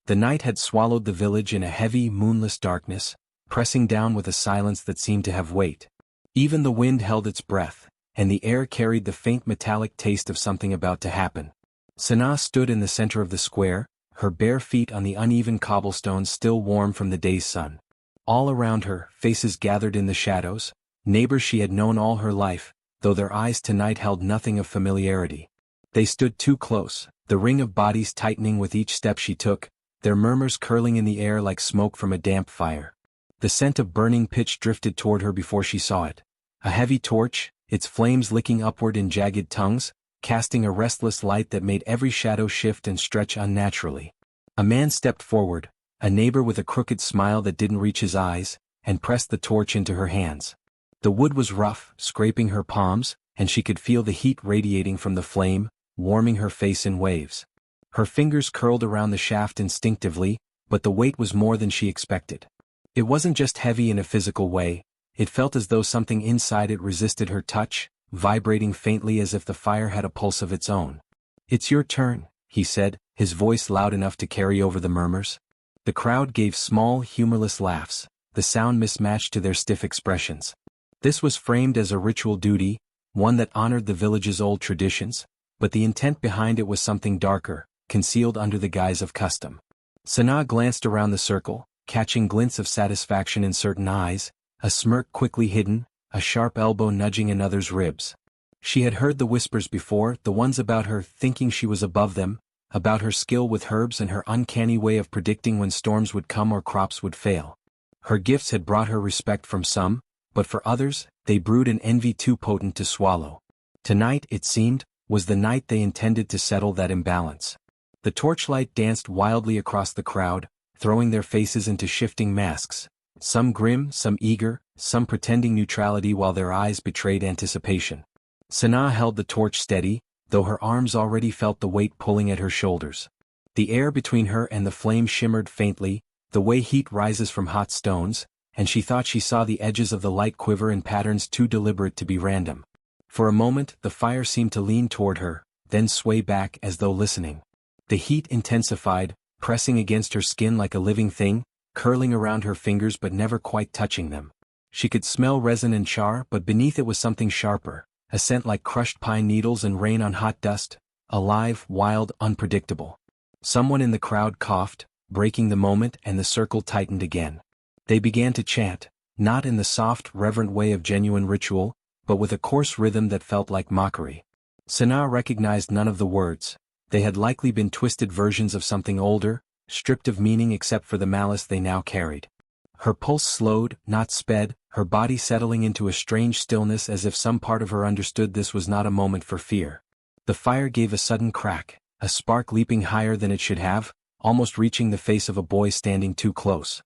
The night had swallowed the village in a heavy, moonless darkness, pressing down with a silence that seemed to have weight. Even the wind held its breath, and the air carried the faint metallic taste of something about to happen. Sanaa stood in the center of the square, her bare feet on the uneven cobblestones still warm from the day's sun. All around her, faces gathered in the shadows, neighbors she had known all her life, though their eyes tonight held nothing of familiarity. They stood too close, the ring of bodies tightening with each step she took, their murmurs curling in the air like smoke from a damp fire. The scent of burning pitch drifted toward her before she saw it. A heavy torch, its flames licking upward in jagged tongues, casting a restless light that made every shadow shift and stretch unnaturally. A man stepped forward, a neighbor with a crooked smile that didn't reach his eyes, and pressed the torch into her hands. The wood was rough, scraping her palms, and she could feel the heat radiating from the flame, warming her face in waves. Her fingers curled around the shaft instinctively, but the weight was more than she expected. It wasn't just heavy in a physical way, it felt as though something inside it resisted her touch, vibrating faintly as if the fire had a pulse of its own. "It's your turn," he said, his voice loud enough to carry over the murmurs. The crowd gave small, humorless laughs, the sound mismatched to their stiff expressions. This was framed as a ritual duty, one that honored the village's old traditions, but the intent behind it was something darker, concealed under the guise of custom. Sanaa glanced around the circle, catching glints of satisfaction in certain eyes, a smirk quickly hidden, a sharp elbow nudging another's ribs. She had heard the whispers before, the ones about her thinking she was above them, about her skill with herbs and her uncanny way of predicting when storms would come or crops would fail. Her gifts had brought her respect from some, but for others, they brewed an envy too potent to swallow. Tonight, it seemed, was the night they intended to settle that imbalance. The torchlight danced wildly across the crowd, throwing their faces into shifting masks, some grim, some eager, some pretending neutrality while their eyes betrayed anticipation. Sanaa held the torch steady, though her arms already felt the weight pulling at her shoulders. The air between her and the flame shimmered faintly, the way heat rises from hot stones, and she thought she saw the edges of the light quiver in patterns too deliberate to be random. For a moment, the fire seemed to lean toward her, then sway back as though listening. The heat intensified, pressing against her skin like a living thing, curling around her fingers but never quite touching them. She could smell resin and char, but beneath it was something sharper, a scent like crushed pine needles and rain on hot dust, alive, wild, unpredictable. Someone in the crowd coughed, breaking the moment, and the circle tightened again. They began to chant, not in the soft, reverent way of genuine ritual, but with a coarse rhythm that felt like mockery. Sanaa recognized none of the words. They had likely been twisted versions of something older, stripped of meaning except for the malice they now carried. Her pulse slowed, not sped, her body settling into a strange stillness as if some part of her understood this was not a moment for fear. The fire gave a sudden crack, a spark leaping higher than it should have, almost reaching the face of a boy standing too close.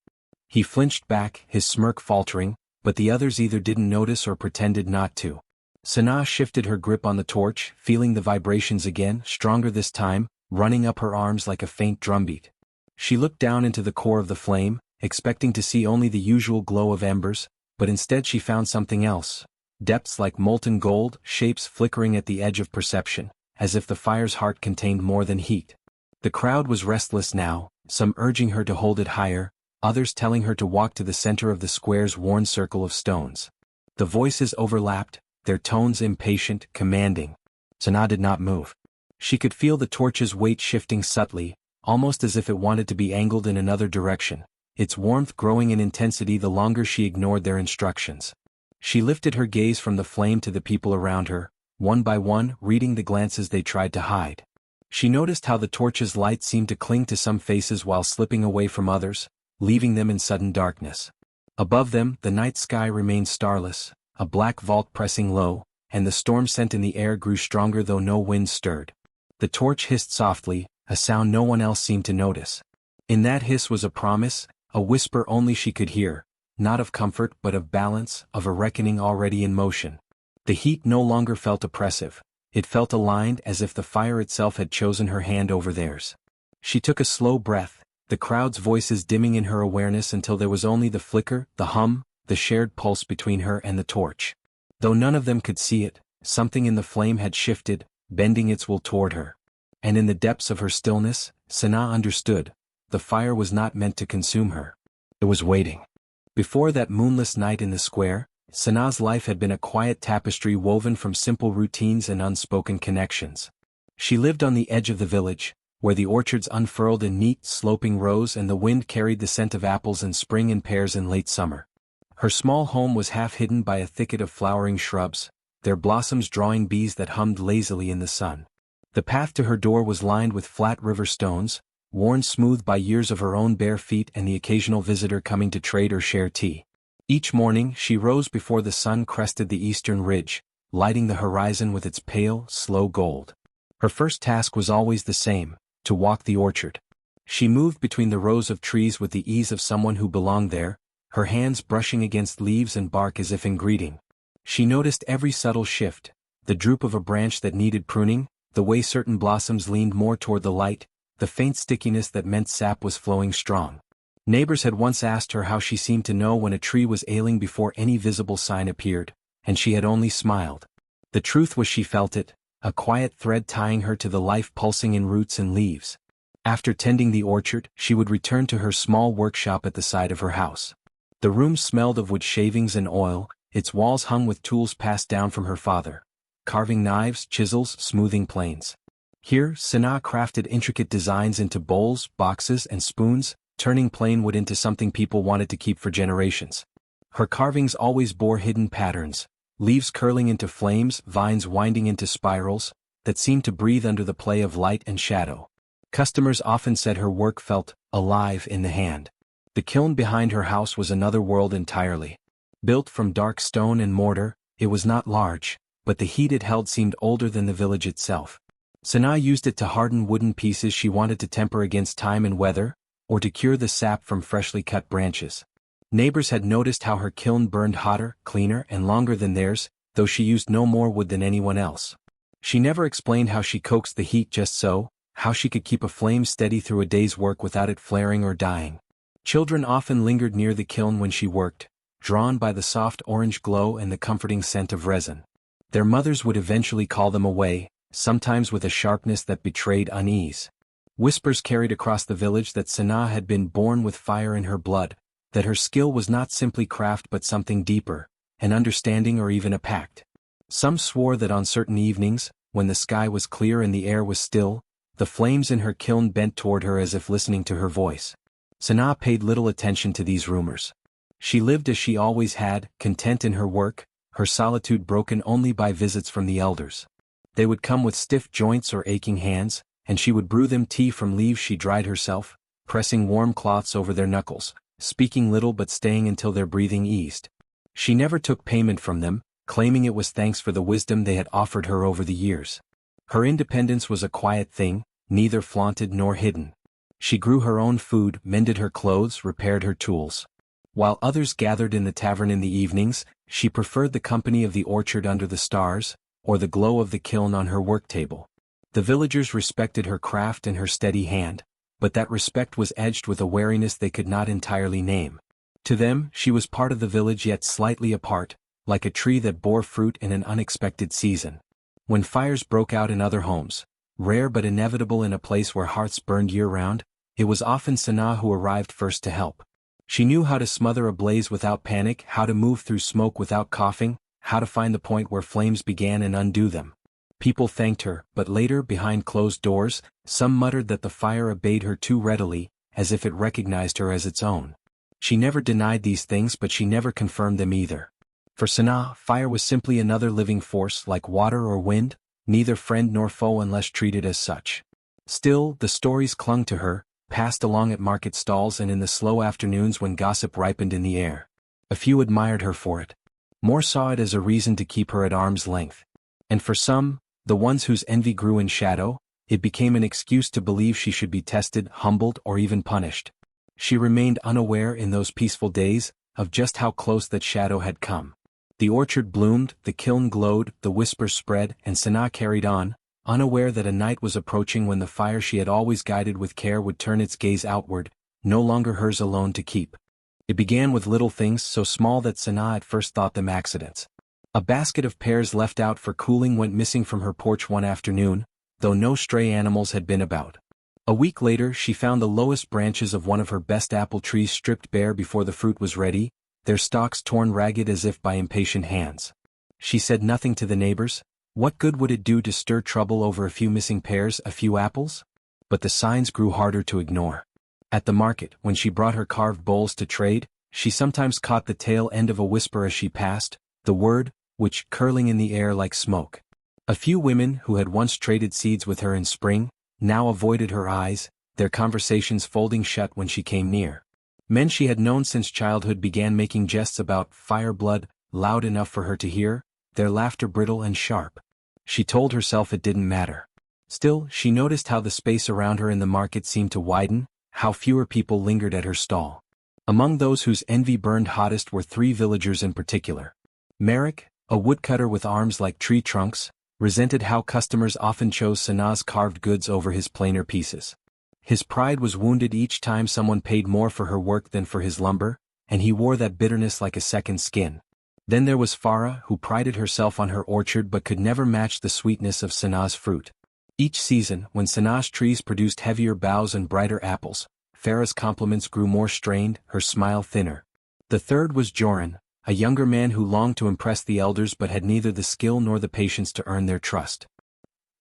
He flinched back, his smirk faltering, but the others either didn't notice or pretended not to. Sanaa shifted her grip on the torch, feeling the vibrations again, stronger this time, running up her arms like a faint drumbeat. She looked down into the core of the flame, expecting to see only the usual glow of embers, but instead she found something else. Depths like molten gold, shapes flickering at the edge of perception, as if the fire's heart contained more than heat. The crowd was restless now, some urging her to hold it higher, others telling her to walk to the center of the square's worn circle of stones. The voices overlapped, their tones impatient, commanding. Sanaa did not move. She could feel the torch's weight shifting subtly, almost as if it wanted to be angled in another direction, its warmth growing in intensity the longer she ignored their instructions. She lifted her gaze from the flame to the people around her, one by one, reading the glances they tried to hide. She noticed how the torch's light seemed to cling to some faces while slipping away from others, leaving them in sudden darkness. Above them, the night sky remained starless, a black vault pressing low, and the storm scent in the air grew stronger though no wind stirred. The torch hissed softly, a sound no one else seemed to notice. In that hiss was a promise, a whisper only she could hear, not of comfort but of balance, of a reckoning already in motion. The heat no longer felt oppressive, it felt aligned as if the fire itself had chosen her hand over theirs. She took a slow breath, the crowd's voices dimming in her awareness until there was only the flicker, the hum, the shared pulse between her and the torch. Though none of them could see it, something in the flame had shifted, bending its will toward her. And in the depths of her stillness, Sanaa understood. the fire was not meant to consume her. It was waiting. Before that moonless night in the square, Sanaa's life had been a quiet tapestry woven from simple routines and unspoken connections. She lived on the edge of the village, where the orchards unfurled in neat, sloping rows and the wind carried the scent of apples in spring and pears in late summer. Her small home was half hidden by a thicket of flowering shrubs, their blossoms drawing bees that hummed lazily in the sun. The path to her door was lined with flat river stones, worn smooth by years of her own bare feet and the occasional visitor coming to trade or share tea. Each morning she rose before the sun crested the eastern ridge, lighting the horizon with its pale, slow gold. Her first task was always the same: to walk the orchard. She moved between the rows of trees with the ease of someone who belonged there, her hands brushing against leaves and bark as if in greeting. She noticed every subtle shift, the droop of a branch that needed pruning, the way certain blossoms leaned more toward the light, the faint stickiness that meant sap was flowing strong. Neighbors had once asked her how she seemed to know when a tree was ailing before any visible sign appeared, and she had only smiled. The truth was she felt it, a quiet thread tying her to the life pulsing in roots and leaves. After tending the orchard, she would return to her small workshop at the side of her house. The room smelled of wood shavings and oil, its walls hung with tools passed down from her father: carving knives, chisels, smoothing planes. Here, Sanaa crafted intricate designs into bowls, boxes, and spoons, turning plain wood into something people wanted to keep for generations. Her carvings always bore hidden patterns: leaves curling into flames, vines winding into spirals, that seemed to breathe under the play of light and shadow. Customers often said her work felt alive in the hand. The kiln behind her house was another world entirely. Built from dark stone and mortar, it was not large, but the heat it held seemed older than the village itself. Sanaa used it to harden wooden pieces she wanted to temper against time and weather, or to cure the sap from freshly cut branches. Neighbors had noticed how her kiln burned hotter, cleaner, and longer than theirs, though she used no more wood than anyone else. She never explained how she coaxed the heat just so, how she could keep a flame steady through a day's work without it flaring or dying. Children often lingered near the kiln when she worked, drawn by the soft orange glow and the comforting scent of resin. Their mothers would eventually call them away, sometimes with a sharpness that betrayed unease. Whispers carried across the village that Sanaa had been born with fire in her blood, that her skill was not simply craft but something deeper, an understanding or even a pact. Some swore that on certain evenings, when the sky was clear and the air was still, the flames in her kiln bent toward her as if listening to her voice. Sanaa paid little attention to these rumors. She lived as she always had, content in her work, her solitude broken only by visits from the elders. They would come with stiff joints or aching hands, and she would brew them tea from leaves she dried herself, pressing warm cloths over their knuckles, speaking little but staying until their breathing eased. She never took payment from them, claiming it was thanks for the wisdom they had offered her over the years. Her independence was a quiet thing, neither flaunted nor hidden. She grew her own food, mended her clothes, repaired her tools. While others gathered in the tavern in the evenings, she preferred the company of the orchard under the stars, or the glow of the kiln on her work table. The villagers respected her craft and her steady hand, but that respect was edged with a wariness they could not entirely name. To them, she was part of the village yet slightly apart, like a tree that bore fruit in an unexpected season. When fires broke out in other homes, rare but inevitable in a place where hearths burned year-round, it was often Sanaa who arrived first to help. She knew how to smother a blaze without panic, how to move through smoke without coughing, how to find the point where flames began and undo them. People thanked her, but later, behind closed doors, some muttered that the fire obeyed her too readily, as if it recognized her as its own. She never denied these things, but she never confirmed them either. For Sanaa, fire was simply another living force like water or wind, neither friend nor foe unless treated as such. Still, the stories clung to her, passed along at market stalls and in the slow afternoons when gossip ripened in the air. A few admired her for it. More saw it as a reason to keep her at arm's length. And for some, the ones whose envy grew in shadow, it became an excuse to believe she should be tested, humbled, or even punished. She remained unaware in those peaceful days of just how close that shadow had come. The orchard bloomed, the kiln glowed, the whispers spread, and Sanaa carried on, unaware that a night was approaching when the fire she had always guided with care would turn its gaze outward, no longer hers alone to keep. It began with little things so small that Sanaa at first thought them accidents. A basket of pears left out for cooling went missing from her porch one afternoon, though no stray animals had been about. A week later she found the lowest branches of one of her best apple trees stripped bare before the fruit was ready, their stalks torn ragged as if by impatient hands. She said nothing to the neighbors. What good would it do to stir trouble over a few missing pears, a few apples? But the signs grew harder to ignore. At the market, when she brought her carved bowls to trade, she sometimes caught the tail end of a whisper as she passed, the word, which curling in the air like smoke. A few women who had once traded seeds with her in spring, now avoided her eyes, their conversations folding shut when she came near. Men she had known since childhood began making jests about fire blood, loud enough for her to hear, their laughter brittle and sharp. She told herself it didn't matter. Still, she noticed how the space around her in the market seemed to widen, how fewer people lingered at her stall. Among those whose envy burned hottest were 3 villagers in particular. Merrick, a woodcutter with arms like tree trunks, resented how customers often chose Sanaa's carved goods over his plainer pieces. His pride was wounded each time someone paid more for her work than for his lumber, and he wore that bitterness like a second skin. Then there was Farah, who prided herself on her orchard but could never match the sweetness of Sanaa's fruit. Each season, when Sanaa's trees produced heavier boughs and brighter apples, Farah's compliments grew more strained, her smile thinner. The third was Joran, a younger man who longed to impress the elders but had neither the skill nor the patience to earn their trust.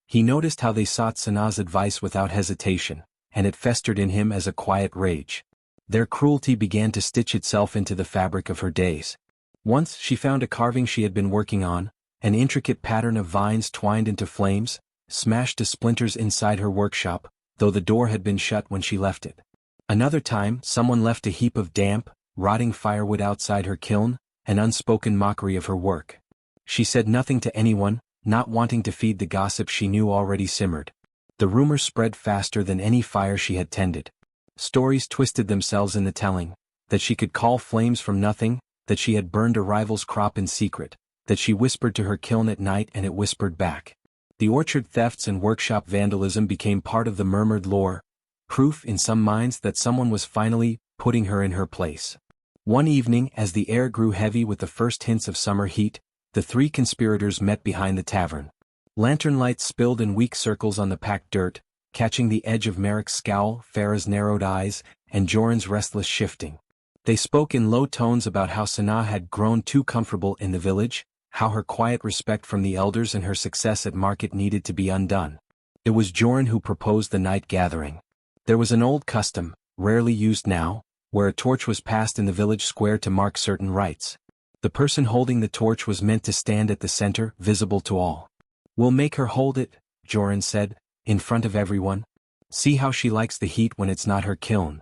He noticed how they sought Sanaa's advice without hesitation, and it festered in him as a quiet rage. Their cruelty began to stitch itself into the fabric of her days. Once she found a carving she had been working on, an intricate pattern of vines twined into flames, smashed to splinters inside her workshop, though the door had been shut when she left it. Another time, someone left a heap of damp, rotting firewood outside her kiln, an unspoken mockery of her work. She said nothing to anyone, not wanting to feed the gossip she knew already simmered. The rumor spread faster than any fire she had tended. Stories twisted themselves in the telling, that she could call flames from nothing, that she had burned a rival's crop in secret, that she whispered to her kiln at night and it whispered back. The orchard thefts and workshop vandalism became part of the murmured lore, proof in some minds that someone was finally putting her in her place. One evening, as the air grew heavy with the first hints of summer heat, the 3 conspirators met behind the tavern. Lantern lights spilled in weak circles on the packed dirt, catching the edge of Merrick's scowl, Farah's narrowed eyes, and Joran's restless shifting. They spoke in low tones about how Sanaa had grown too comfortable in the village, how her quiet respect from the elders and her success at market needed to be undone. It was Joran who proposed the night gathering. There was an old custom, rarely used now, where a torch was passed in the village square to mark certain rites. The person holding the torch was meant to stand at the center, visible to all. "We'll make her hold it," Joran said, in front of everyone. "See how she likes the heat when it's not her kiln."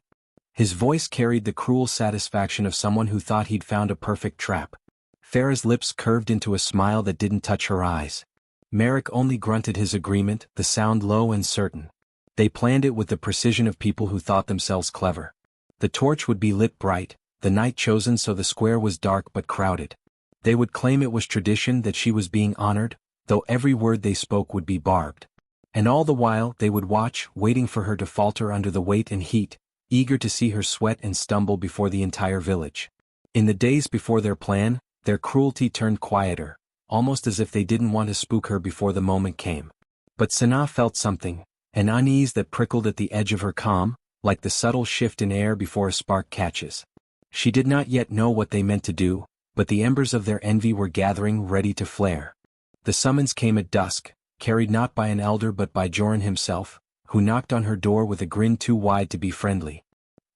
His voice carried the cruel satisfaction of someone who thought he'd found a perfect trap. Farah's lips curved into a smile that didn't touch her eyes. Merrick only grunted his agreement, the sound low and certain. They planned it with the precision of people who thought themselves clever. The torch would be lit bright, the night chosen so the square was dark but crowded. They would claim it was tradition that she was being honored, though every word they spoke would be barbed. And all the while they would watch, waiting for her to falter under the weight and heat, eager to see her sweat and stumble before the entire village. In the days before their plan, their cruelty turned quieter, almost as if they didn't want to spook her before the moment came. But Sanaa felt something, an unease that prickled at the edge of her calm, like the subtle shift in air before a spark catches. She did not yet know what they meant to do, but the embers of their envy were gathering, ready to flare. The summons came at dusk, carried not by an elder but by Joran himself, who knocked on her door with a grin too wide to be friendly.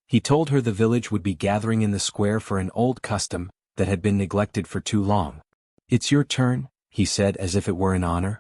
He told her the village would be gathering in the square for an old custom that had been neglected for too long. "It's your turn," he said as if it were an honor.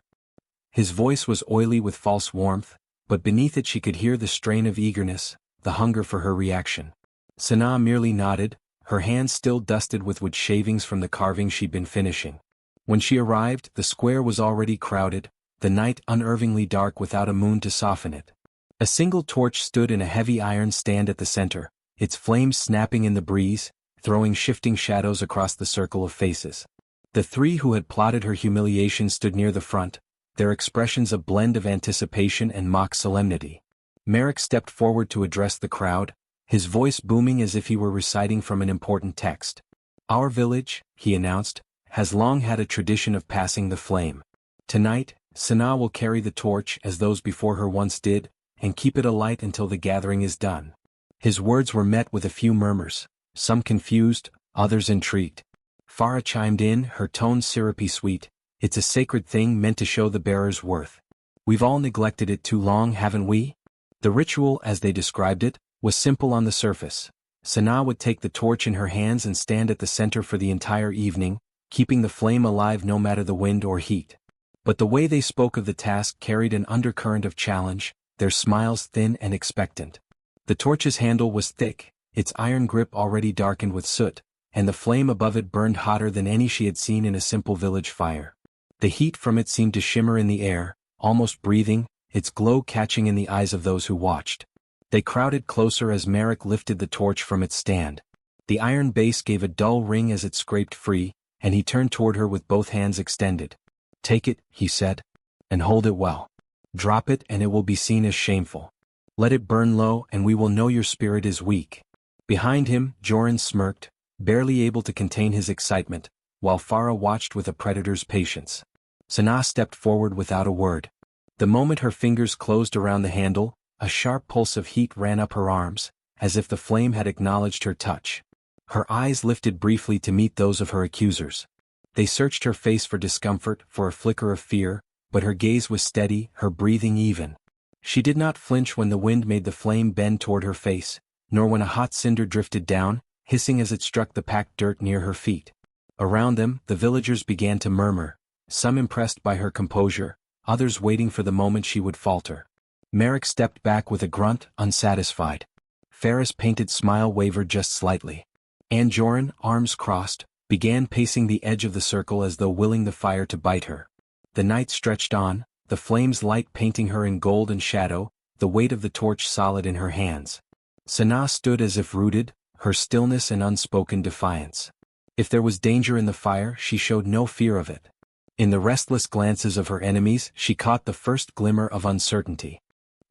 His voice was oily with false warmth, but beneath it she could hear the strain of eagerness, the hunger for her reaction. Sanaa merely nodded, her hands still dusted with wood shavings from the carving she'd been finishing. When she arrived, the square was already crowded, the night unnervingly dark without a moon to soften it. A single torch stood in a heavy iron stand at the center, its flames snapping in the breeze, throwing shifting shadows across the circle of faces. The 3 who had plotted her humiliation stood near the front, their expressions a blend of anticipation and mock solemnity. Merrick stepped forward to address the crowd, his voice booming as if he were reciting from an important text. "Our village," he announced, "has long had a tradition of passing the flame. Tonight, Sanaa will carry the torch as those before her once did, and keep it alight until the gathering is done." His words were met with a few murmurs, some confused, others intrigued. Farah chimed in, her tone syrupy sweet. "It's a sacred thing meant to show the bearer's worth. We've all neglected it too long, haven't we?" The ritual, as they described it, was simple on the surface. Sanaa would take the torch in her hands and stand at the center for the entire evening, keeping the flame alive no matter the wind or heat. But the way they spoke of the task carried an undercurrent of challenge, their smiles thin and expectant. The torch's handle was thick, its iron grip already darkened with soot, and the flame above it burned hotter than any she had seen in a simple village fire. The heat from it seemed to shimmer in the air, almost breathing, its glow catching in the eyes of those who watched. They crowded closer as Merrick lifted the torch from its stand. The iron base gave a dull ring as it scraped free, and he turned toward her with both hands extended. "Take it," he said, "and hold it well. Drop it and it will be seen as shameful. Let it burn low and we will know your spirit is weak." Behind him, Joran smirked, barely able to contain his excitement, while Farah watched with a predator's patience. Sanaa stepped forward without a word. The moment her fingers closed around the handle, a sharp pulse of heat ran up her arms, as if the flame had acknowledged her touch. Her eyes lifted briefly to meet those of her accusers. They searched her face for discomfort, for a flicker of fear, but her gaze was steady, her breathing even. She did not flinch when the wind made the flame bend toward her face, nor when a hot cinder drifted down, hissing as it struck the packed dirt near her feet. Around them, the villagers began to murmur, some impressed by her composure, others waiting for the moment she would falter. Merrick stepped back with a grunt, unsatisfied. Farah's painted smile wavered just slightly. And Joran, arms crossed, began pacing the edge of the circle as though willing the fire to bite her. The night stretched on, the flame's light painting her in gold and shadow, the weight of the torch solid in her hands. Sanaa stood as if rooted, her stillness an unspoken defiance. If there was danger in the fire, she showed no fear of it. In the restless glances of her enemies, she caught the first glimmer of uncertainty.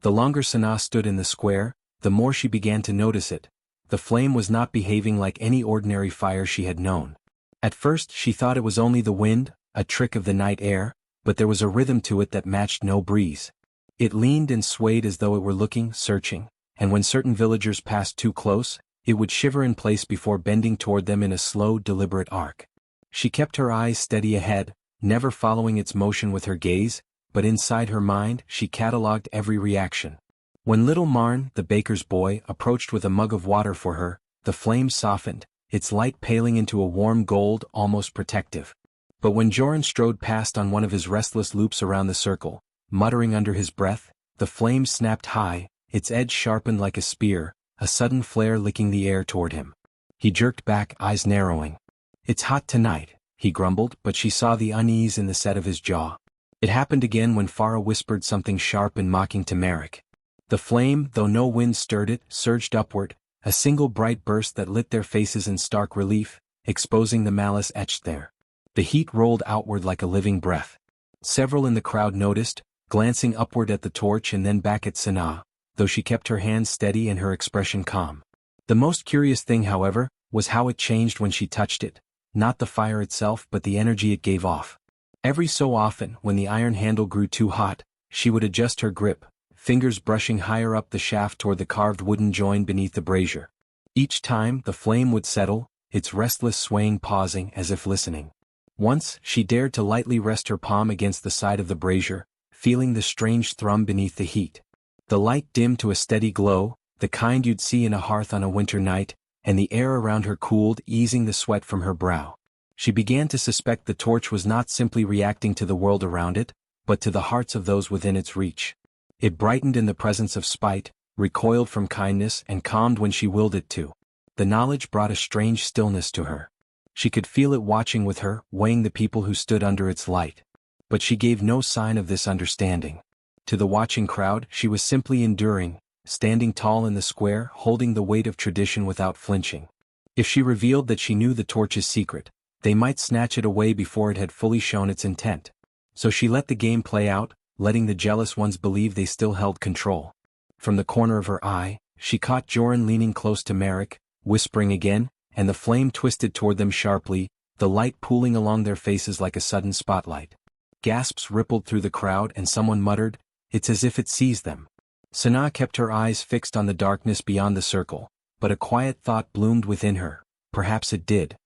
The longer Sanaa stood in the square, the more she began to notice it. The flame was not behaving like any ordinary fire she had known. At first she thought it was only the wind, a trick of the night air, but there was a rhythm to it that matched no breeze. It leaned and swayed as though it were looking, searching, and when certain villagers passed too close, it would shiver in place before bending toward them in a slow, deliberate arc. She kept her eyes steady ahead, never following its motion with her gaze, but inside her mind she catalogued every reaction. When little Marn, the baker's boy, approached with a mug of water for her, the flame softened, its light paling into a warm gold, almost protective. But when Joran strode past on one of his restless loops around the circle, muttering under his breath, the flame snapped high, its edge sharpened like a spear, a sudden flare licking the air toward him. He jerked back, eyes narrowing. "It's hot tonight," he grumbled, but she saw the unease in the set of his jaw. It happened again when Farah whispered something sharp and mocking to Merrick. The flame, though no wind stirred it, surged upward, a single bright burst that lit their faces in stark relief, exposing the malice etched there. The heat rolled outward like a living breath. Several in the crowd noticed, glancing upward at the torch and then back at Sanaa, though she kept her hands steady and her expression calm. The most curious thing, however, was how it changed when she touched it, not the fire itself but the energy it gave off. Every so often, when the iron handle grew too hot, she would adjust her grip, fingers brushing higher up the shaft toward the carved wooden join beneath the brazier. Each time, the flame would settle, its restless swaying pausing as if listening. Once, she dared to lightly rest her palm against the side of the brazier, feeling the strange thrum beneath the heat. The light dimmed to a steady glow, the kind you'd see in a hearth on a winter night, and the air around her cooled, easing the sweat from her brow. She began to suspect the torch was not simply reacting to the world around it, but to the hearts of those within its reach. It brightened in the presence of spite, recoiled from kindness, and calmed when she willed it to. The knowledge brought a strange stillness to her. She could feel it watching with her, weighing the people who stood under its light. But she gave no sign of this understanding. To the watching crowd, she was simply enduring, standing tall in the square, holding the weight of tradition without flinching. If she revealed that she knew the torch's secret, they might snatch it away before it had fully shown its intent. So she let the game play out, letting the jealous ones believe they still held control. From the corner of her eye, she caught Joran leaning close to Merrick, whispering again, and the flame twisted toward them sharply, the light pooling along their faces like a sudden spotlight. Gasps rippled through the crowd and someone muttered, "It's as if it sees them." Sanaa kept her eyes fixed on the darkness beyond the circle, but a quiet thought bloomed within her. Perhaps it did.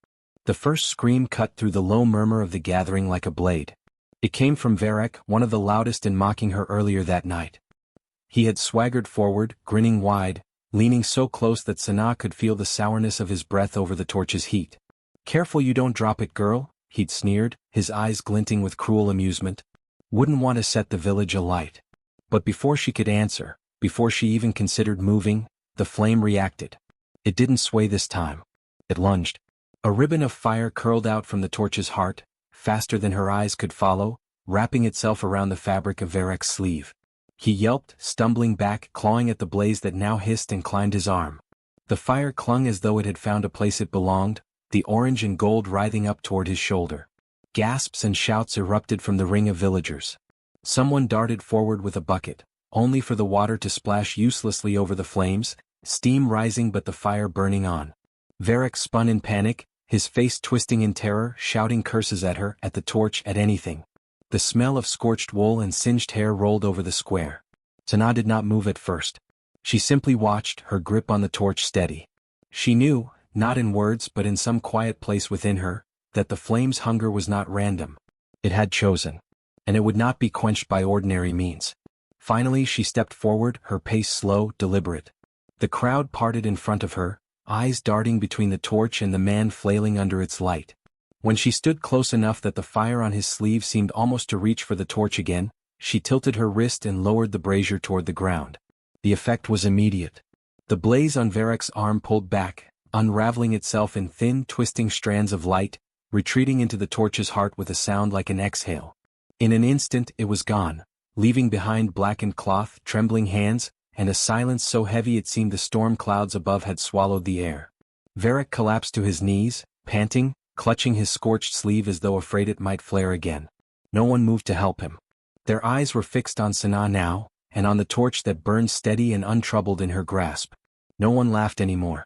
The first scream cut through the low murmur of the gathering like a blade. It came from Varek, one of the loudest in mocking her earlier that night. He had swaggered forward, grinning wide, leaning so close that Sanaa could feel the sourness of his breath over the torch's heat. "Careful you don't drop it, girl," he'd sneered, his eyes glinting with cruel amusement. "Wouldn't want to set the village alight." But before she could answer, before she even considered moving, the flame reacted. It didn't sway this time. It lunged. A ribbon of fire curled out from the torch's heart, faster than her eyes could follow, wrapping itself around the fabric of Varek's sleeve. He yelped, stumbling back, clawing at the blaze that now hissed and climbed his arm. The fire clung as though it had found a place it belonged, the orange and gold writhing up toward his shoulder. Gasps and shouts erupted from the ring of villagers. Someone darted forward with a bucket, only for the water to splash uselessly over the flames, steam rising but the fire burning on. Varek spun in panic, his face twisting in terror, shouting curses at her, at the torch, at anything. The smell of scorched wool and singed hair rolled over the square. Sanaa did not move at first. She simply watched, her grip on the torch steady. She knew, not in words but in some quiet place within her, that the flame's hunger was not random. It had chosen. And it would not be quenched by ordinary means. Finally she stepped forward, her pace slow, deliberate. The crowd parted in front of her, eyes darting between the torch and the man flailing under its light. When she stood close enough that the fire on his sleeve seemed almost to reach for the torch again, she tilted her wrist and lowered the brazier toward the ground. The effect was immediate. The blaze on Varek's arm pulled back, unraveling itself in thin, twisting strands of light, retreating into the torch's heart with a sound like an exhale. In an instant it was gone, leaving behind blackened cloth, trembling hands, and a silence so heavy it seemed the storm clouds above had swallowed the air. Varek collapsed to his knees, panting, clutching his scorched sleeve as though afraid it might flare again. No one moved to help him. Their eyes were fixed on Sanaa now, and on the torch that burned steady and untroubled in her grasp. No one laughed anymore.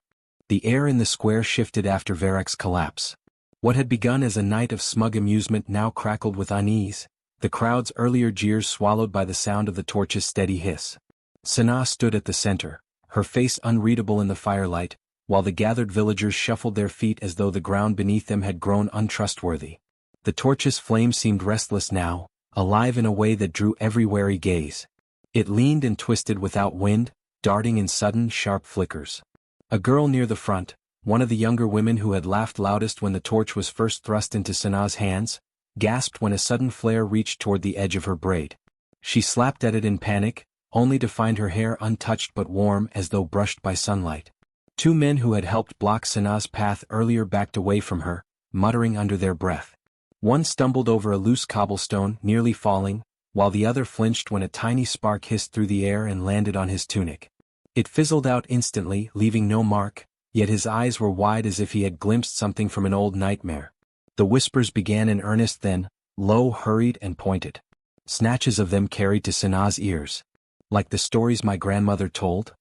The air in the square shifted after Varek's collapse. What had begun as a night of smug amusement now crackled with unease, the crowd's earlier jeers swallowed by the sound of the torch's steady hiss. Sanaa stood at the center, her face unreadable in the firelight, while the gathered villagers shuffled their feet as though the ground beneath them had grown untrustworthy. The torch's flame seemed restless now, alive in a way that drew every wary gaze. It leaned and twisted without wind, darting in sudden, sharp flickers. A girl near the front, one of the younger women who had laughed loudest when the torch was first thrust into Sanaa's hands, gasped when a sudden flare reached toward the edge of her braid. She slapped at it in panic, only to find her hair untouched but warm as though brushed by sunlight. Two men who had helped block Sanaa's path earlier backed away from her, muttering under their breath. One stumbled over a loose cobblestone, nearly falling, while the other flinched when a tiny spark hissed through the air and landed on his tunic. It fizzled out instantly, leaving no mark, yet his eyes were wide as if he had glimpsed something from an old nightmare. The whispers began in earnest then, low, hurried, and pointed. Snatches of them carried to Sanaa's ears. "Like the stories my grandmother told?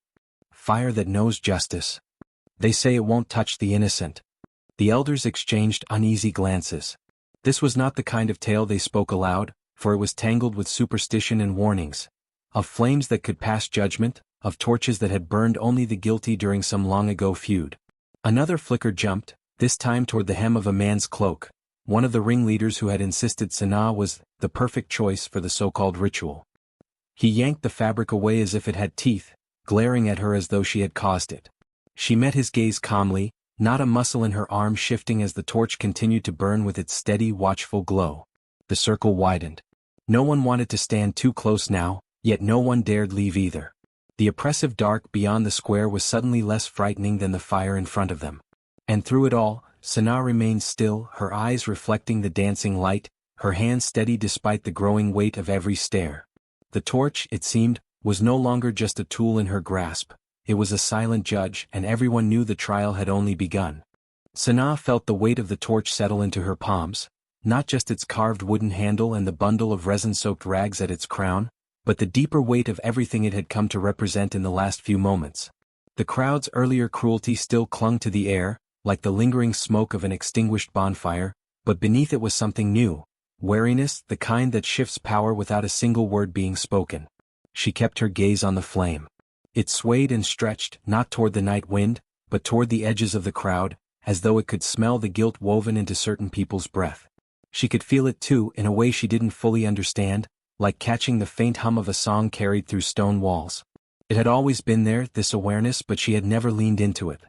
Fire that knows justice. They say it won't touch the innocent." The elders exchanged uneasy glances. This was not the kind of tale they spoke aloud, for it was tangled with superstition and warnings. Of flames that could pass judgment, of torches that had burned only the guilty during some long-ago feud. Another flicker jumped, this time toward the hem of a man's cloak. One of the ringleaders who had insisted Sanaa was the perfect choice for the so-called ritual. He yanked the fabric away as if it had teeth, glaring at her as though she had caused it. She met his gaze calmly, not a muscle in her arm shifting as the torch continued to burn with its steady, watchful glow. The circle widened. No one wanted to stand too close now, yet no one dared leave either. The oppressive dark beyond the square was suddenly less frightening than the fire in front of them. And through it all, Sanaa remained still, her eyes reflecting the dancing light, her hands steady despite the growing weight of every stare. The torch, it seemed, was no longer just a tool in her grasp. It was a silent judge, and everyone knew the trial had only begun. Sanaa felt the weight of the torch settle into her palms, not just its carved wooden handle and the bundle of resin-soaked rags at its crown, but the deeper weight of everything it had come to represent in the last few moments. The crowd's earlier cruelty still clung to the air, like the lingering smoke of an extinguished bonfire, but beneath it was something new, wariness, the kind that shifts power without a single word being spoken. She kept her gaze on the flame. It swayed and stretched, not toward the night wind, but toward the edges of the crowd, as though it could smell the guilt woven into certain people's breath. She could feel it too, in a way she didn't fully understand, like catching the faint hum of a song carried through stone walls. It had always been there, this awareness, but she had never leaned into it.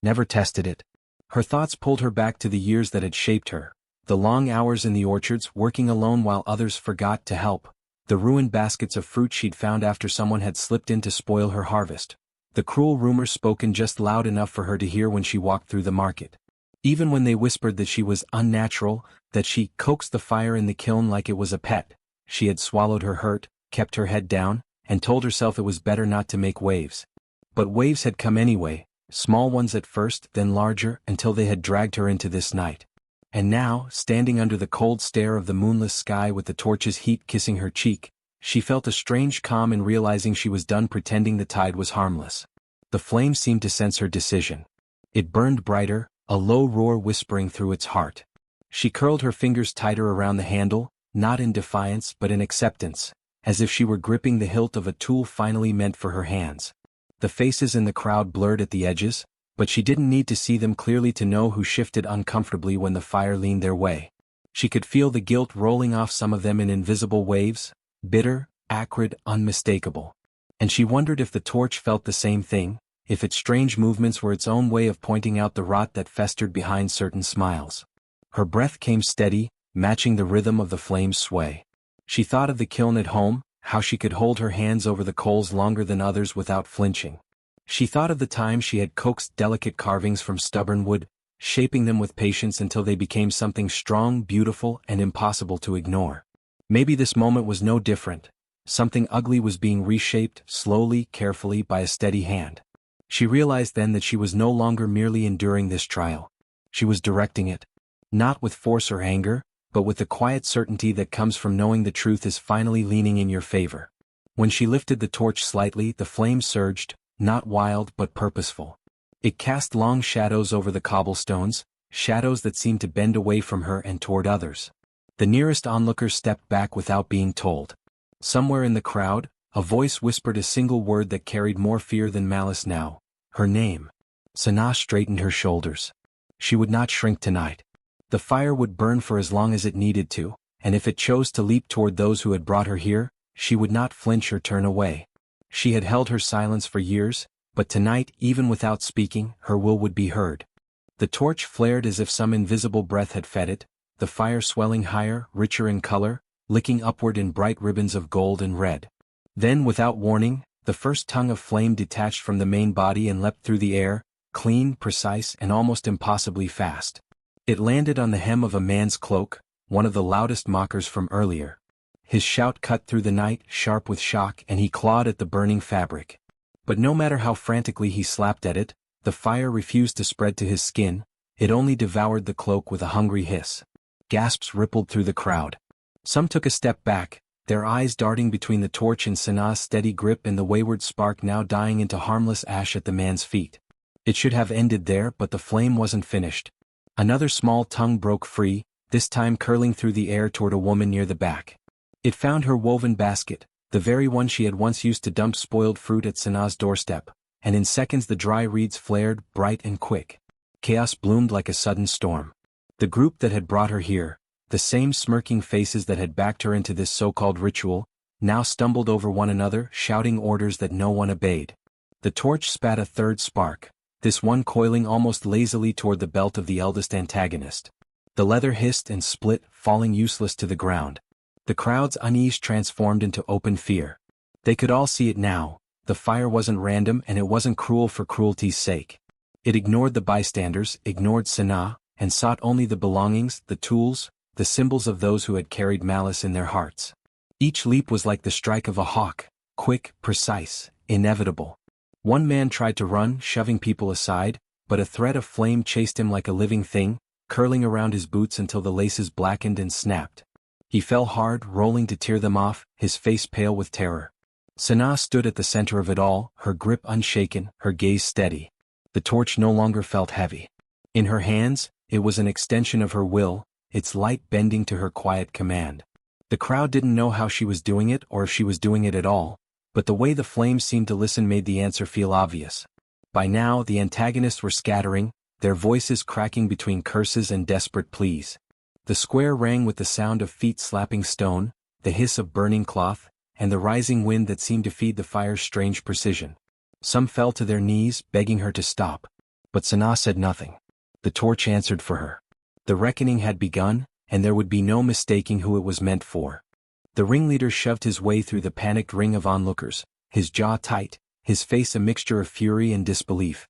Never tested it. Her thoughts pulled her back to the years that had shaped her. The long hours in the orchards, working alone while others forgot to help. The ruined baskets of fruit she'd found after someone had slipped in to spoil her harvest. The cruel rumors spoken just loud enough for her to hear when she walked through the market. Even when they whispered that she was unnatural, that she coaxed the fire in the kiln like it was a pet, she had swallowed her hurt, kept her head down, and told herself it was better not to make waves. But waves had come anyway, small ones at first, then larger, until they had dragged her into this night. And now, standing under the cold stare of the moonless sky with the torch's heat kissing her cheek, she felt a strange calm in realizing she was done pretending the tide was harmless. The flame seemed to sense her decision. It burned brighter, a low roar whispering through its heart. She curled her fingers tighter around the handle, not in defiance but in acceptance, as if she were gripping the hilt of a tool finally meant for her hands. The faces in the crowd blurred at the edges, but she didn't need to see them clearly to know who shifted uncomfortably when the fire leaned their way. She could feel the guilt rolling off some of them in invisible waves, bitter, acrid, unmistakable. And she wondered if the torch felt the same thing, if its strange movements were its own way of pointing out the rot that festered behind certain smiles. Her breath came steady, matching the rhythm of the flame's sway. She thought of the kiln at home, how she could hold her hands over the coals longer than others without flinching. She thought of the time she had coaxed delicate carvings from stubborn wood, shaping them with patience until they became something strong, beautiful, and impossible to ignore. Maybe this moment was no different. Something ugly was being reshaped, slowly, carefully, by a steady hand. She realized then that she was no longer merely enduring this trial. She was directing it. Not with force or anger, but with the quiet certainty that comes from knowing the truth is finally leaning in your favor. When she lifted the torch slightly, the flame surged, not wild but purposeful. It cast long shadows over the cobblestones, shadows that seemed to bend away from her and toward others. The nearest onlookers stepped back without being told. Somewhere in the crowd, a voice whispered a single word that carried more fear than malice now. Her name. Sanaa straightened her shoulders. She would not shrink tonight. The fire would burn for as long as it needed to, and if it chose to leap toward those who had brought her here, she would not flinch or turn away. She had held her silence for years, but tonight, even without speaking, her will would be heard. The torch flared as if some invisible breath had fed it, the fire swelling higher, richer in color, licking upward in bright ribbons of gold and red. Then, without warning, the first tongue of flame detached from the main body and leapt through the air, clean, precise, and almost impossibly fast. It landed on the hem of a man's cloak, one of the loudest mockers from earlier. His shout cut through the night, sharp with shock, and he clawed at the burning fabric. But no matter how frantically he slapped at it, the fire refused to spread to his skin, it only devoured the cloak with a hungry hiss. Gasps rippled through the crowd. Some took a step back, their eyes darting between the torch and Sanaa's steady grip and the wayward spark now dying into harmless ash at the man's feet. It should have ended there, but the flame wasn't finished. Another small tongue broke free, this time curling through the air toward a woman near the back. It found her woven basket, the very one she had once used to dump spoiled fruit at Sanaa's doorstep, and in seconds the dry reeds flared, bright and quick. Chaos bloomed like a sudden storm. The group that had brought her here, the same smirking faces that had backed her into this so-called ritual, now stumbled over one another, shouting orders that no one obeyed. The torch spat a third spark, this one coiling almost lazily toward the belt of the eldest antagonist. The leather hissed and split, falling useless to the ground. The crowd's unease transformed into open fear. They could all see it now, the fire wasn't random and it wasn't cruel for cruelty's sake. It ignored the bystanders, ignored Sanaa, and sought only the belongings, the tools, the symbols of those who had carried malice in their hearts. Each leap was like the strike of a hawk, quick, precise, inevitable. One man tried to run, shoving people aside, but a thread of flame chased him like a living thing, curling around his boots until the laces blackened and snapped. He fell hard, rolling to tear them off, his face pale with terror. Sanaa stood at the center of it all, her grip unshaken, her gaze steady. The torch no longer felt heavy. In her hands, it was an extension of her will, its light bending to her quiet command. The crowd didn't know how she was doing it or if she was doing it at all, but the way the flames seemed to listen made the answer feel obvious. By now the antagonists were scattering, their voices cracking between curses and desperate pleas. The square rang with the sound of feet slapping stone, the hiss of burning cloth, and the rising wind that seemed to feed the fire's strange precision. Some fell to their knees, begging her to stop. But Sanaa said nothing. The torch answered for her. The reckoning had begun, and there would be no mistaking who it was meant for. The ringleader shoved his way through the panicked ring of onlookers, his jaw tight, his face a mixture of fury and disbelief.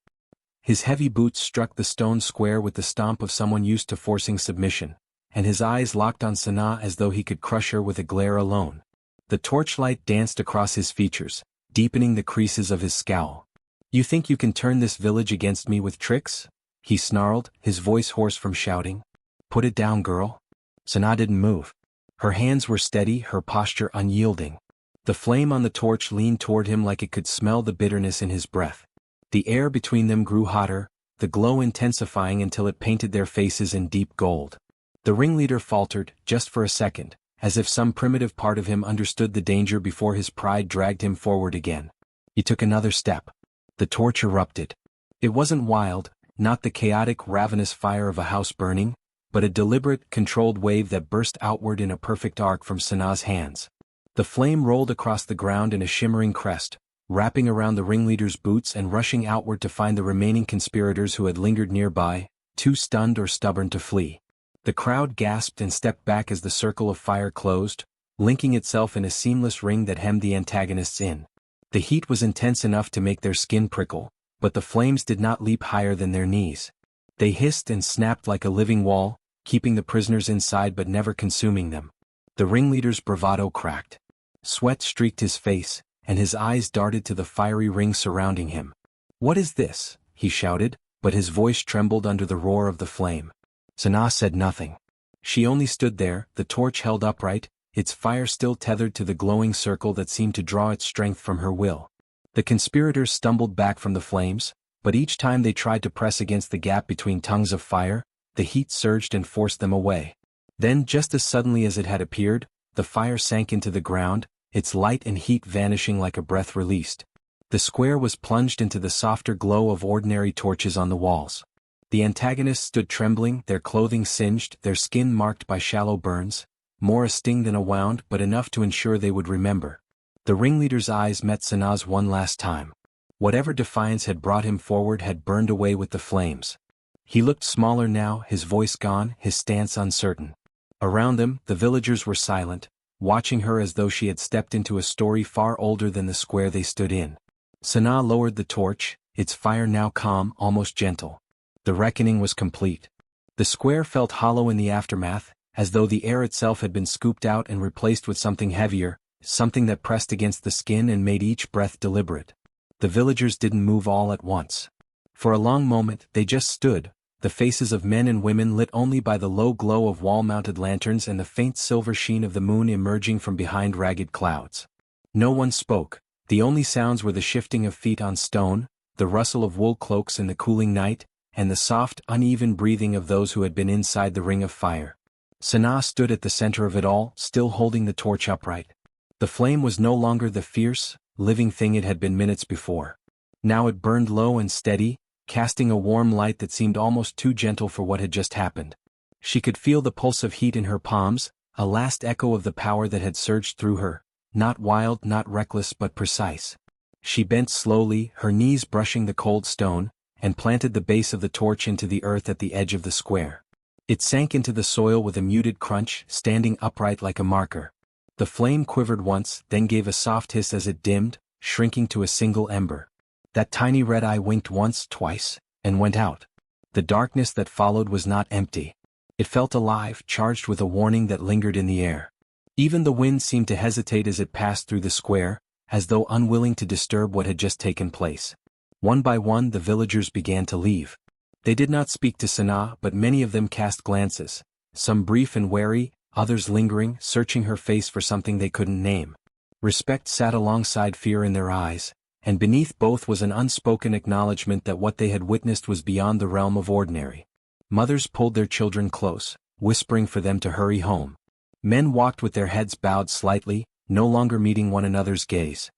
His heavy boots struck the stone square with the stomp of someone used to forcing submission, and his eyes locked on Sanaa as though he could crush her with a glare alone. The torchlight danced across his features, deepening the creases of his scowl. "You think you can turn this village against me with tricks?" he snarled, his voice hoarse from shouting. "Put it down, girl." Sanaa didn't move. Her hands were steady, her posture unyielding. The flame on the torch leaned toward him like it could smell the bitterness in his breath. The air between them grew hotter, the glow intensifying until it painted their faces in deep gold. The ringleader faltered, just for a second, as if some primitive part of him understood the danger before his pride dragged him forward again. He took another step. The torch erupted. It wasn't wild, not the chaotic, ravenous fire of a house burning, but a deliberate, controlled wave that burst outward in a perfect arc from Sanaa's hands. The flame rolled across the ground in a shimmering crest, wrapping around the ringleader's boots and rushing outward to find the remaining conspirators who had lingered nearby, too stunned or stubborn to flee. The crowd gasped and stepped back as the circle of fire closed, linking itself in a seamless ring that hemmed the antagonists in. The heat was intense enough to make their skin prickle, but the flames did not leap higher than their knees. They hissed and snapped like a living wall, keeping the prisoners inside but never consuming them. The ringleader's bravado cracked. Sweat streaked his face, and his eyes darted to the fiery ring surrounding him. "What is this?" he shouted, but his voice trembled under the roar of the flame. Sanaa said nothing. She only stood there, the torch held upright, its fire still tethered to the glowing circle that seemed to draw its strength from her will. The conspirators stumbled back from the flames, but each time they tried to press against the gap between tongues of fire, the heat surged and forced them away. Then, just as suddenly as it had appeared, the fire sank into the ground, its light and heat vanishing like a breath released. The square was plunged into the softer glow of ordinary torches on the walls. The antagonists stood trembling, their clothing singed, their skin marked by shallow burns, more a sting than a wound but enough to ensure they would remember. The ringleader's eyes met Sanaa's one last time. Whatever defiance had brought him forward had burned away with the flames. He looked smaller now, his voice gone, his stance uncertain. Around them, the villagers were silent, watching her as though she had stepped into a story far older than the square they stood in. Sanaa lowered the torch, its fire now calm, almost gentle. The reckoning was complete. The square felt hollow in the aftermath, as though the air itself had been scooped out and replaced with something heavier, something that pressed against the skin and made each breath deliberate. The villagers didn't move all at once. For a long moment, they just stood, the faces of men and women lit only by the low glow of wall-mounted lanterns and the faint silver sheen of the moon emerging from behind ragged clouds. No one spoke. The only sounds were the shifting of feet on stone, the rustle of wool cloaks in the cooling night, and the soft, uneven breathing of those who had been inside the ring of fire. Sanaa stood at the center of it all, still holding the torch upright. The flame was no longer the fierce, living thing it had been minutes before. Now it burned low and steady, casting a warm light that seemed almost too gentle for what had just happened. She could feel the pulse of heat in her palms, a last echo of the power that had surged through her, not wild, not reckless but precise. She bent slowly, her knees brushing the cold stone, and planted the base of the torch into the earth at the edge of the square. It sank into the soil with a muted crunch, standing upright like a marker. The flame quivered once, then gave a soft hiss as it dimmed, shrinking to a single ember. That tiny red eye winked once, twice, and went out. The darkness that followed was not empty. It felt alive, charged with a warning that lingered in the air. Even the wind seemed to hesitate as it passed through the square, as though unwilling to disturb what had just taken place. One by one the villagers began to leave. They did not speak to Sanaa, but many of them cast glances, some brief and wary, others lingering, searching her face for something they couldn't name. Respect sat alongside fear in their eyes, and beneath both was an unspoken acknowledgement that what they had witnessed was beyond the realm of ordinary. Mothers pulled their children close, whispering for them to hurry home. Men walked with their heads bowed slightly, no longer meeting one another's gaze.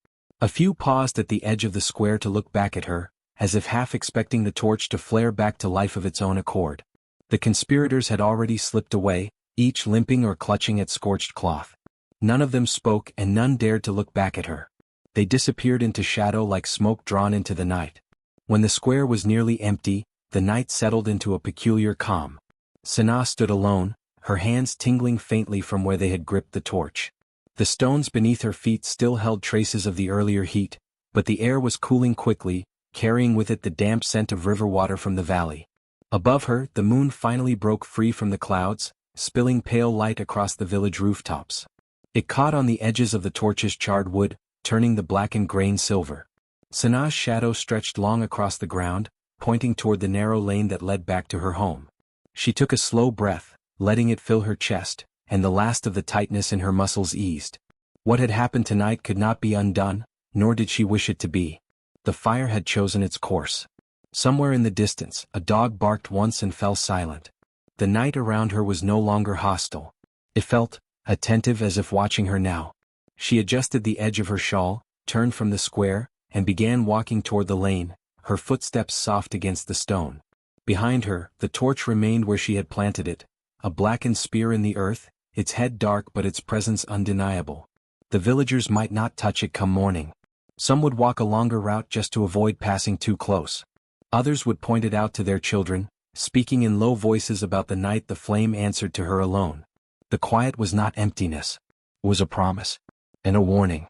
A few paused at the edge of the square to look back at her, as if half expecting the torch to flare back to life of its own accord. The conspirators had already slipped away, each limping or clutching at scorched cloth. None of them spoke and none dared to look back at her. They disappeared into shadow like smoke drawn into the night. When the square was nearly empty, the night settled into a peculiar calm. Sanaa stood alone, her hands tingling faintly from where they had gripped the torch. The stones beneath her feet still held traces of the earlier heat, but the air was cooling quickly, carrying with it the damp scent of river water from the valley. Above her, the moon finally broke free from the clouds, spilling pale light across the village rooftops. It caught on the edges of the torch's charred wood, turning the blackened grain silver. Sanaa's shadow stretched long across the ground, pointing toward the narrow lane that led back to her home. She took a slow breath, letting it fill her chest, and the last of the tightness in her muscles eased. What had happened tonight could not be undone, nor did she wish it to be. The fire had chosen its course. Somewhere in the distance, a dog barked once and fell silent. The night around her was no longer hostile. It felt attentive, as if watching her now. She adjusted the edge of her shawl, turned from the square, and began walking toward the lane, her footsteps soft against the stone. Behind her, the torch remained where she had planted it, a blackened spear in the earth, its head dark but its presence undeniable. The villagers might not touch it come morning. Some would walk a longer route just to avoid passing too close. Others would point it out to their children, speaking in low voices about the night the flame answered to her alone. The quiet was not emptiness. It was a promise. And a warning.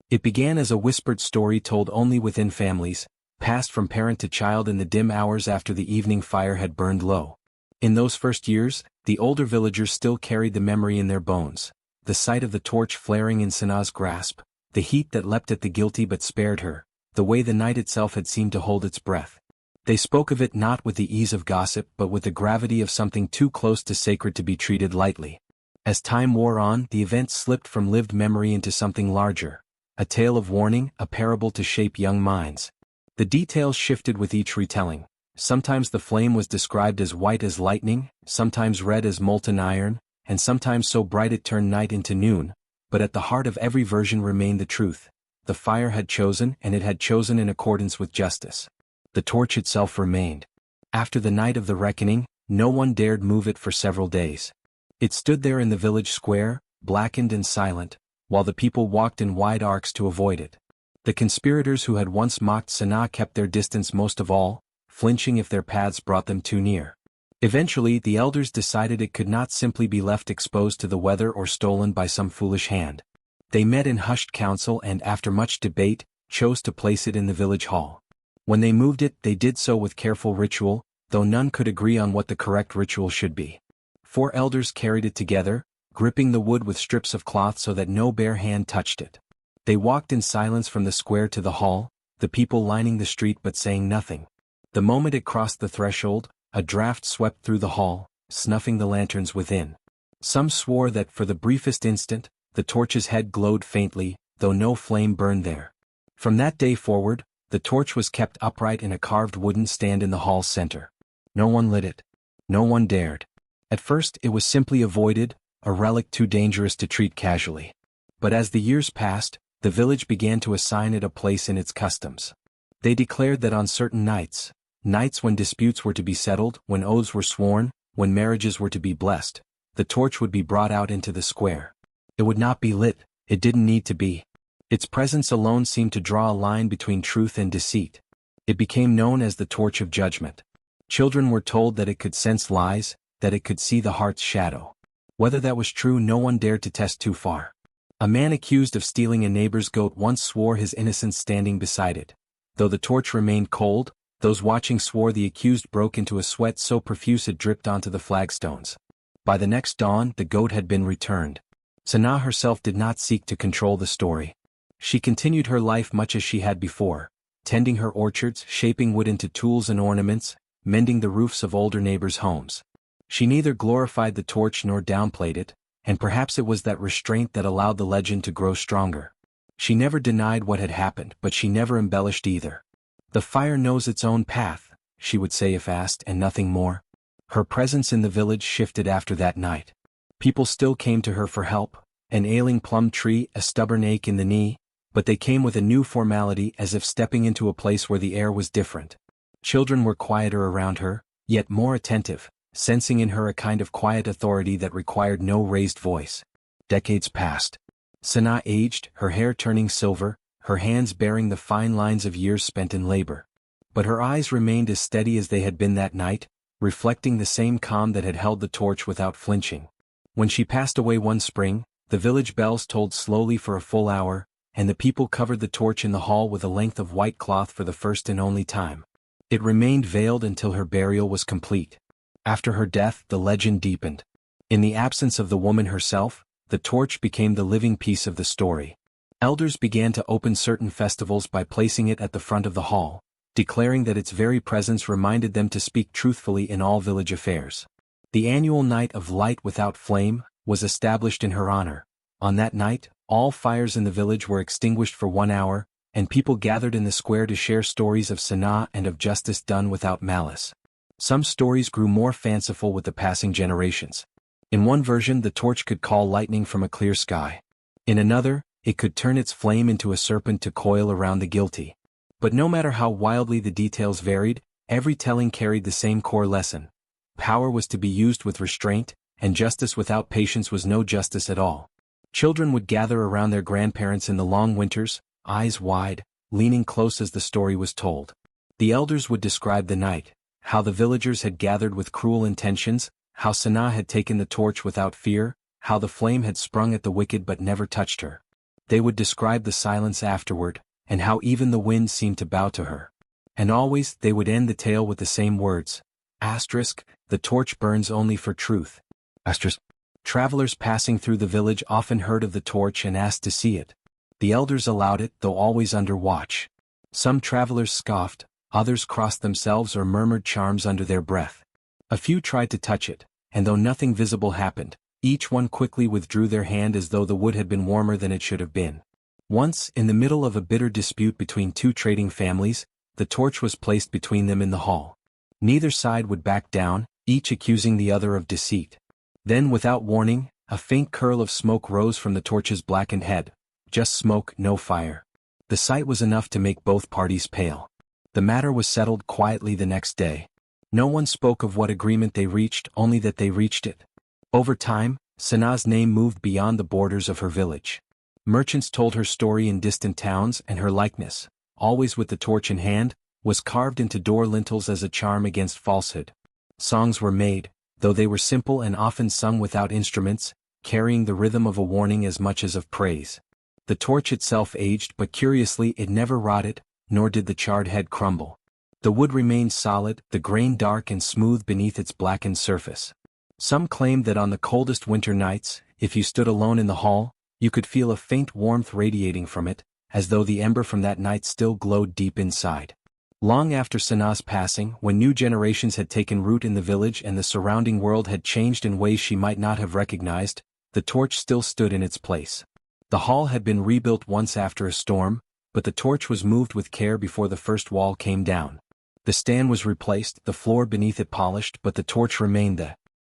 It began as a whispered story told only within families, passed from parent to child in the dim hours after the evening fire had burned low. In those first years, the older villagers still carried the memory in their bones, the sight of the torch flaring in Sanaa's grasp, the heat that leapt at the guilty but spared her, the way the night itself had seemed to hold its breath. They spoke of it not with the ease of gossip but with the gravity of something too close to sacred to be treated lightly. As time wore on, the event slipped from lived memory into something larger, a tale of warning, a parable to shape young minds. The details shifted with each retelling. Sometimes the flame was described as white as lightning, sometimes red as molten iron, and sometimes so bright it turned night into noon, but at the heart of every version remained the truth. The fire had chosen, and it had chosen in accordance with justice. The torch itself remained. After the night of the reckoning, no one dared move it for several days. It stood there in the village square, blackened and silent, while the people walked in wide arcs to avoid it. The conspirators who had once mocked Sanaa kept their distance most of all, flinching if their paths brought them too near. Eventually, the elders decided it could not simply be left exposed to the weather or stolen by some foolish hand. They met in hushed council and, after much debate, chose to place it in the village hall. When they moved it, they did so with careful ritual, though none could agree on what the correct ritual should be. 4 elders carried it together, gripping the wood with strips of cloth so that no bare hand touched it. They walked in silence from the square to the hall, the people lining the street but saying nothing. The moment it crossed the threshold, a draft swept through the hall, snuffing the lanterns within. Some swore that for the briefest instant, the torch's head glowed faintly, though no flame burned there. From that day forward, the torch was kept upright in a carved wooden stand in the hall's center. No one lit it. No one dared. At first it was simply avoided, a relic too dangerous to treat casually. But as the years passed, the village began to assign it a place in its customs. They declared that on certain nights when disputes were to be settled, when oaths were sworn, when marriages were to be blessed, the torch would be brought out into the square. It would not be lit, it didn't need to be. Its presence alone seemed to draw a line between truth and deceit. It became known as the torch of judgment. Children were told that it could sense lies, that it could see the heart's shadow. Whether that was true, no one dared to test too far. A man accused of stealing a neighbor's goat once swore his innocence standing beside it. Though the torch remained cold, those watching swore the accused broke into a sweat so profuse it dripped onto the flagstones. By the next dawn, the goat had been returned. Sanaa herself did not seek to control the story. She continued her life much as she had before, tending her orchards, shaping wood into tools and ornaments, mending the roofs of older neighbors' homes. She neither glorified the torch nor downplayed it, and perhaps it was that restraint that allowed the legend to grow stronger. She never denied what had happened, but she never embellished either. The fire knows its own path, she would say if asked, and nothing more. Her presence in the village shifted after that night. People still came to her for help, an ailing plum tree, a stubborn ache in the knee, but they came with a new formality, as if stepping into a place where the air was different. Children were quieter around her, yet more attentive, sensing in her a kind of quiet authority that required no raised voice. Decades passed. Sanaa aged, her hair turning silver, her hands bearing the fine lines of years spent in labor. But her eyes remained as steady as they had been that night, reflecting the same calm that had held the torch without flinching. When she passed away one spring, the village bells tolled slowly for a full hour, and the people covered the torch in the hall with a length of white cloth for the first and only time. It remained veiled until her burial was complete. After her death, the legend deepened. In the absence of the woman herself, the torch became the living piece of the story. Elders began to open certain festivals by placing it at the front of the hall, declaring that its very presence reminded them to speak truthfully in all village affairs. The annual Night of Light Without Flame was established in her honor. On that night, all fires in the village were extinguished for 1 hour, and people gathered in the square to share stories of Sanaa and of justice done without malice. Some stories grew more fanciful with the passing generations. In one version, the torch could call lightning from a clear sky. In another, it could turn its flame into a serpent to coil around the guilty. But no matter how wildly the details varied, every telling carried the same core lesson. Power was to be used with restraint, and justice without patience was no justice at all. Children would gather around their grandparents in the long winters, eyes wide, leaning close as the story was told. The elders would describe the night, how the villagers had gathered with cruel intentions, how Sanaa had taken the torch without fear, how the flame had sprung at the wicked but never touched her. They would describe the silence afterward, and how even the wind seemed to bow to her. And always they would end the tale with the same words. The torch burns only for truth. Travelers passing through the village often heard of the torch and asked to see it. The elders allowed it, though always under watch. Some travelers scoffed, others crossed themselves or murmured charms under their breath. A few tried to touch it, and though nothing visible happened, each one quickly withdrew their hand as though the wood had been warmer than it should have been. Once, in the middle of a bitter dispute between two trading families, the torch was placed between them in the hall. Neither side would back down, each accusing the other of deceit. Then, without warning, a faint curl of smoke rose from the torch's blackened head. Just smoke, no fire. The sight was enough to make both parties pale. The matter was settled quietly the next day. No one spoke of what agreement they reached, only that they reached it. Over time, Sanaa's name moved beyond the borders of her village. Merchants told her story in distant towns, and her likeness, always with the torch in hand, was carved into door lintels as a charm against falsehood. Songs were made, though they were simple and often sung without instruments, carrying the rhythm of a warning as much as of praise. The torch itself aged, but curiously it never rotted, nor did the charred head crumble. The wood remained solid, the grain dark and smooth beneath its blackened surface. Some claimed that on the coldest winter nights, if you stood alone in the hall, you could feel a faint warmth radiating from it, as though the ember from that night still glowed deep inside. Long after Sanaa's passing, when new generations had taken root in the village and the surrounding world had changed in ways she might not have recognized, the torch still stood in its place. The hall had been rebuilt once after a storm, but the torch was moved with care before the first wall came down. The stand was replaced, the floor beneath it polished, but the torch remained the